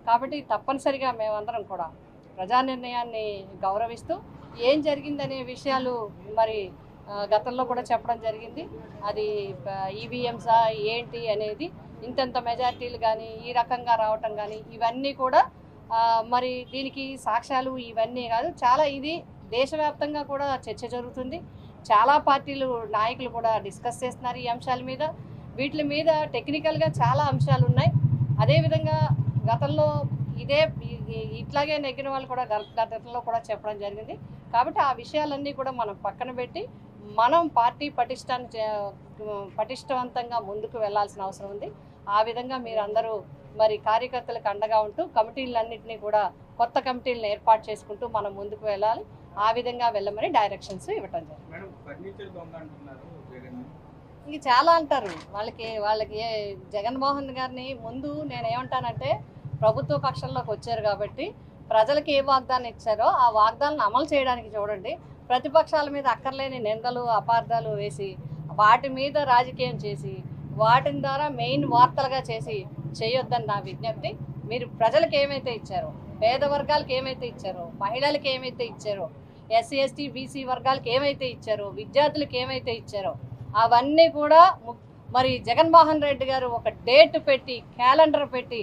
కాబట్టి తప్పనిసరిగా మేమందరం కూడా ప్రజా నిర్ణయాన్ని గౌరవిస్తూ ఏం జరిగిందనే విషయాలు మరి గతంలో కూడా చెప్పడం జరిగింది. అది ఈవీఎంసా ఏంటి అనేది, ఇంతంత మెజార్టీలు కానీ ఈ రకంగా రావటం కానీ ఇవన్నీ కూడా మరి దీనికి సాక్ష్యాలు ఇవన్నీ కాదు, చాలా ఇది దేశవ్యాప్తంగా కూడా చర్చ జరుగుతుంది. చాలా పార్టీలు నాయకులు కూడా డిస్కస్ చేస్తున్నారు ఈ అంశాల మీద. వీటి మీద టెక్నికల్గా చాలా అంశాలు ఉన్నాయి. అదేవిధంగా గతంలో ఇట్లాగే నెగ్గిన వాళ్ళు కూడా గతంలో కూడా చెప్పడం జరిగింది. కాబట్టి ఆ విషయాలన్నీ కూడా మనం పక్కన పెట్టి మనం పార్టీ పటిష్టవంతంగా ముందుకు వెళ్లాల్సిన అవసరం ఉంది. ఆ విధంగా మీరు అందరూ మరి కార్యకర్తలకు అండగా ఉంటూ కమిటీలన్నింటినీ కూడా కొత్త కమిటీలను ఏర్పాటు చేసుకుంటూ మనం ముందుకు వెళ్ళాలి. ఆ విధంగా వెళ్ళమని డైరెక్షన్స్ ఇవ్వటం జరిగింది. ఇంక చాలా అంటారు వాళ్ళకి జగన్మోహన్ గారిని ముందు నేనేమంటానంటే, ప్రభుత్వ పక్షంలోకి వచ్చారు కాబట్టి ప్రజలకు ఏ వాగ్దానం ఇచ్చారో ఆ వాగ్దానాలను అమలు చేయడానికి చూడండి. ప్రతిపక్షాల మీద అక్కర్లేని నిందలు అపార్థాలు వేసి వాటి మీద రాజకీయం చేసి వాటి ద్వారా మెయిన్ వార్తలుగా చేసి చేయొద్దని నా విజ్ఞప్తి. మీరు ప్రజలకు ఏమైతే ఇచ్చారో, పేద వర్గాలకు ఏమైతే ఇచ్చారో, మహిళలకు ఏమైతే ఇచ్చారో, ఎస్సీ ఎస్టీ బీసీ వర్గాలకు ఏమైతే ఇచ్చారో, విద్యార్థులకు ఏమైతే ఇచ్చారో అవన్నీ కూడా మరి జగన్మోహన్ రెడ్డి గారు ఒక డేట్ పెట్టి క్యాలెండర్ పెట్టి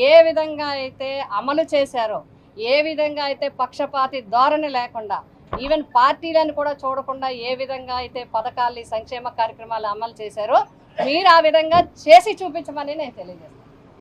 ఏ విధంగా అయితే అమలు చేశారో, ఏ విధంగా అయితే పక్షపాతి ధోరణి లేకుండా ఈవెన్ పార్టీలను కూడా చూడకుండా ఏ విధంగా అయితే పథకాలు సంక్షేమ కార్యక్రమాలు అమలు చేశారో మీరు ఆ విధంగా చేసి చూపించమని నేను తెలియజేస్తాను.